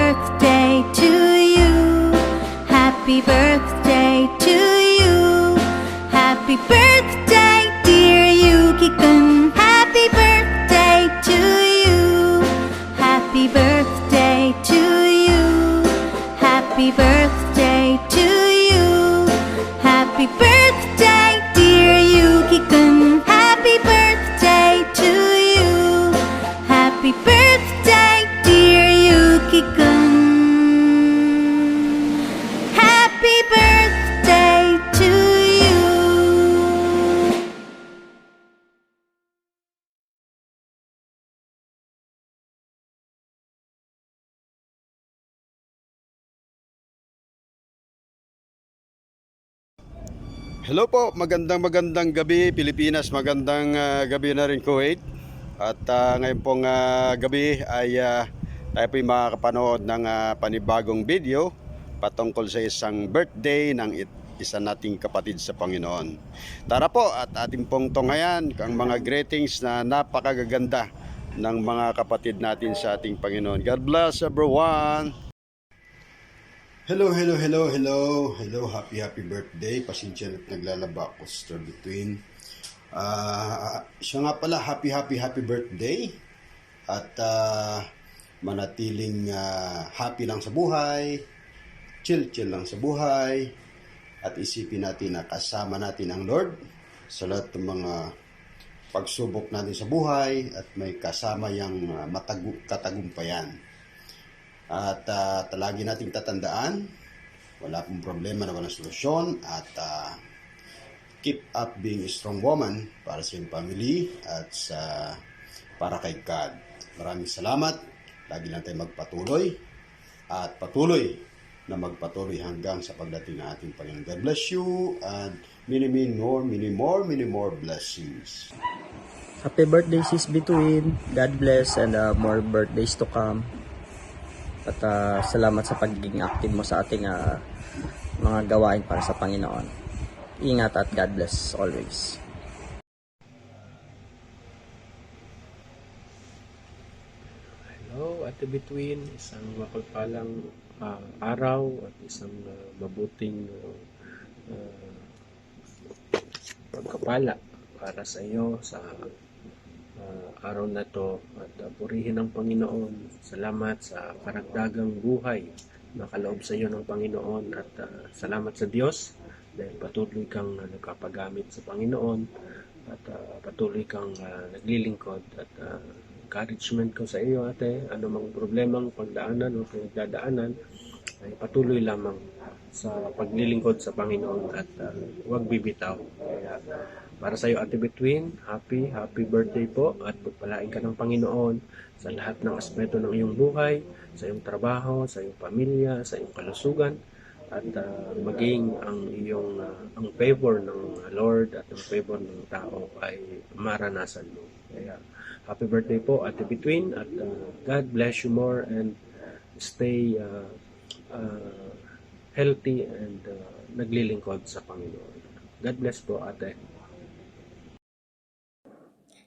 birthday to you. Happy birthday to you. Happy birthday, dear Yuki-kun. Happy birthday to you. Happy birthday to you. Happy birthday to you. Happy birthday, dear Yuki-kun. Happy birthday to you. Happy birthday, dear Yuki-kun. Happy birthday to you. Hello po, magandang gabi Pilipinas, magandang gabi na rin Kuwait. At ngayon pong gabi ay tayo po'y makakapanood ng panibagong video patungkol sa isang birthday ng isa nating kapatid sa Panginoon. Tara po at ating pong tunghayan ang mga greetings na napakagaganda ng mga kapatid natin sa ating Panginoon. God bless everyone! Hello, happy birthday. Pasensya na't naglalaba ako, Sister Between. Siya nga pala, happy birthday. At manatiling happy lang sa buhay, chill lang sa buhay. At isipin natin na kasama natin ang Lord sa lahat ng mga pagsubok natin sa buhay at may kasama yung katagumpayan. At lagi nating tatandaan, wala pong problema na walang solusyon. At keep up being a strong woman para sa iyong family at para kay God. Maraming salamat. Lagi lang tayo magpatuloy at patuloy na magpatuloy hanggang sa pagdating ng ating Panginoon. God bless you and many more blessings. Happy birthday, Sis Between. God bless and more birthdays to come. At salamat sa pagiging active mo sa ating mga gawain para sa Panginoon. Ingat at God bless always. Hello, Ate Between. Isang mapagpalang araw at isang mabuting pagkapala para sa iyo sa araw na to at purihin ang Panginoon. Salamat sa karagdagang buhay na kaloob sa iyo ng Panginoon at salamat sa Diyos dahil patuloy kang nagkapagamit sa Panginoon at patuloy kang naglilingkod at encouragement ko sa iyo, ate, anumang problemang pagdaanan o pinagdadaanan ay patuloy lamang sa paglilingkod sa Panginoon at huwag bibitaw. Kaya para sa iyo, Ate Between, happy birthday po at pagpalain ka ng Panginoon sa lahat ng aspeto ng iyong buhay, sa iyong trabaho, sa iyong pamilya, sa iyong kalusugan at maging ang favor ng Lord at ang favor ng tao ay maranasan mo. Kaya happy birthday po, Ate Between, at God bless you more and stay healthy and naglilingkod sa Panginoon. God bless po, ate.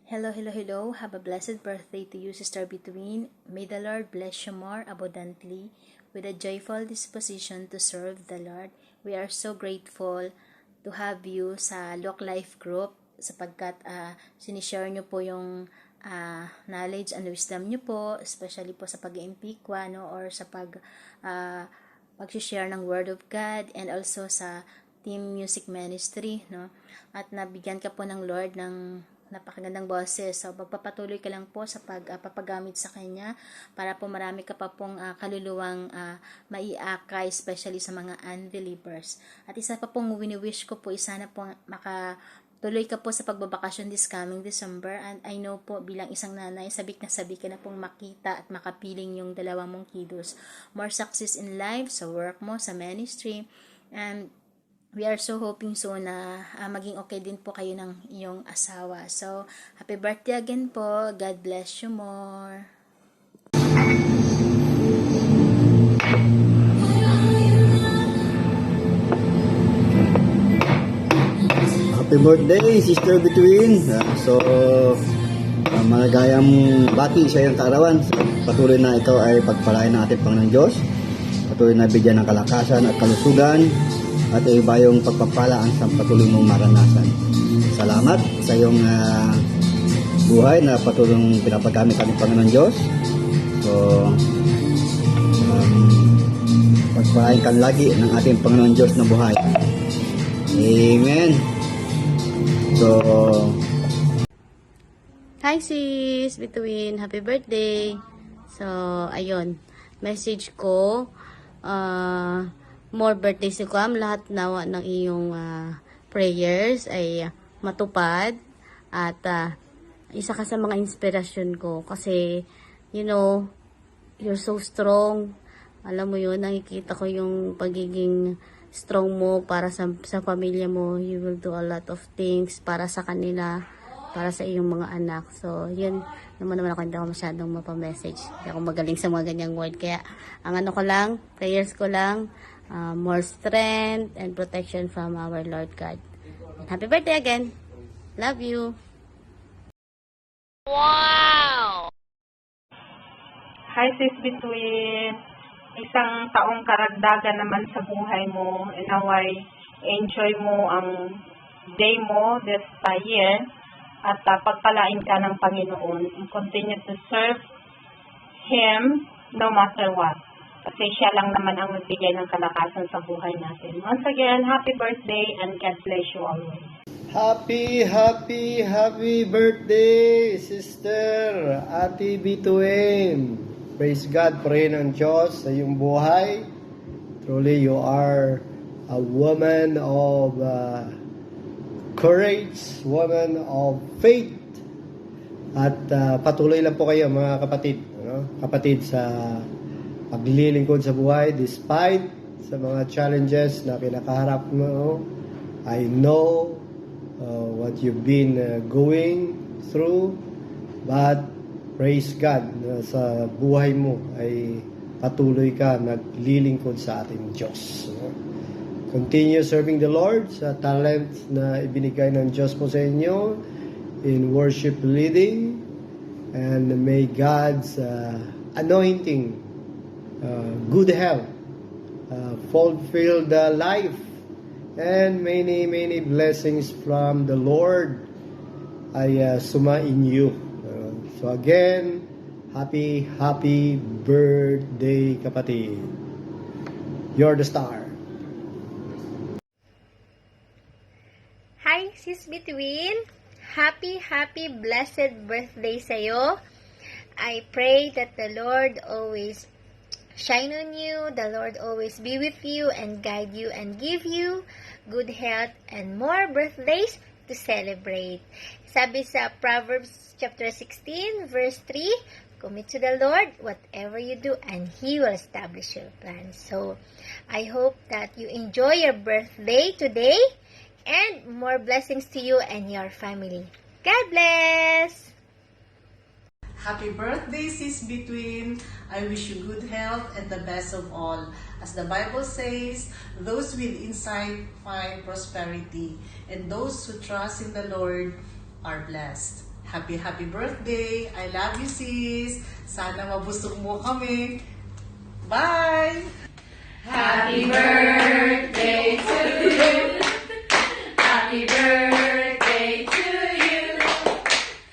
Hello. Have a blessed birthday to you, Sister Between. May the Lord bless you more abundantly with a joyful disposition to serve the Lord. We are so grateful to have you sa Look Life Group sapagkat sinishare nyo po yung knowledge and wisdom nyo po, especially po sa pag-iimpikwa, no, or sa pag-share ng Word of God and also sa Team Music Ministry, no? At nabigyan ka po ng Lord ng napakagandang boses. So, magpapatuloy ka lang po sa pagpapagamit sa Kanya para po marami ka pa pong kaluluwang maiakay, especially sa mga unbelievers. At isa pa pong wini-wish ko po, sana po makatuloy ka po sa pagbabakasyon this coming December. And I know po, bilang isang nanay, sabik na sabik ka na pong makita at makapiling yung dalawa mong kiddos. More success in life, sa work mo, sa ministry, and we are so hoping so na maging okay din po kayo ng iyong asawa. So, happy birthday again po. God bless you more. Happy birthday, Sister Between. So, Maligayang bati sa iyong kaarawan. Patuloy na ito ay pagpalain ng ating Panginoon Diyos. Patuloy na bigyan ng kalakasan at kalusugan at ibayong pagpapala ang patuloy mong maranasan. Salamat sa iyong buhay na patuloy mong pinapagamit ating Panginoon Diyos. So, pagpalain ka lagi ng ating Panginoon Diyos na buhay. Amen. So, Hi sis, Between, happy birthday. So, ayun, message ko, more birthdays to come, lahat nawa ng iyong prayers ay matupad at isa ka sa mga inspirasyon ko kasi, you know, you're so strong. Alam mo yun, nakikita ko yung pagiging strong mo para sa pamilya mo. You will do a lot of things para sa kanila, para sa iyong mga anak. So, yun naman ako, hindi ako masyadong mapamessage. Hindi ako magaling sa mga ganyang word. Kaya, ang ano ko lang, prayers ko lang, more strength and protection from our Lord God. Happy birthday again! Love you! Hi sis Between, isang taong karagdagan naman sa buhay mo, naway enjoy mo ang day mo this year at pagpalain ka ng Panginoon and continue to serve Him no matter what. Kasi siya lang naman ang magbigay ng kalakasan sa buhay natin. Once again, happy birthday and God bless you always. Happy birthday, Sister Ate Bituin. Praise God, pray ng Diyos sa iyong buhay. Truly, you are a woman of courage, woman of faith. At patuloy lang po kayo mga kapatid. Kapatid sa paglilingkod sa buhay despite sa mga challenges na kinakaharap mo. I know what you've been going through, but praise God na sa buhay mo ay patuloy ka naglilingkod sa ating Diyos. Continue serving the Lord sa talent na ibinigay ng Diyos po sa inyo in worship leading, and may God's anointing, good health, fulfilled life, and many blessings from the Lord ay sumain you. So again, happy birthday kapatid. You're the star. Hi, Sis Between. Happy blessed birthday sa'yo. I pray that the Lord always shine on you, the Lord always be with you and guide you and give you good health and more birthdays to celebrate. Sabi sa Proverbs chapter 16 verse 3, commit to the Lord whatever you do and He will establish your plans. So, I hope that you enjoy your birthday today and more blessings to you and your family. God bless! Happy birthday, Sis Between. I wish you good health and the best of all. As the Bible says, those with insight find prosperity, and those who trust in the Lord are blessed. Happy birthday. I love you, sis. Sana mabusog mo kami. Bye! Happy birthday to you. Happy birthday to you.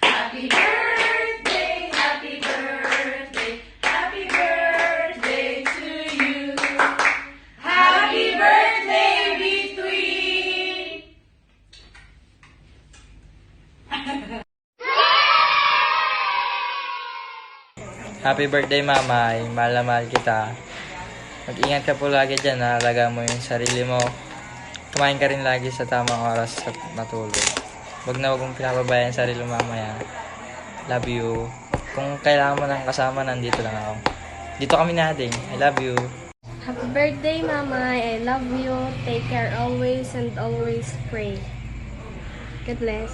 Happy birthday, happy birthday, happy birthday to you. Happy birthday, Between. Happy birthday, Mama. Mahal na mahal kita. Mag-ingat ka po lagi dyan. Alagaan mo yung sarili mo. Kumain ka rin lagi sa tamang oras at matulog. Huwag mong pinapabayaan yung sarili mo mamaya. Love you. Kung kailangan mo ng kasama, nandito lang ako. Dito kami natin. I love you. Happy birthday, Mama. I love you. Take care always and always pray. God bless.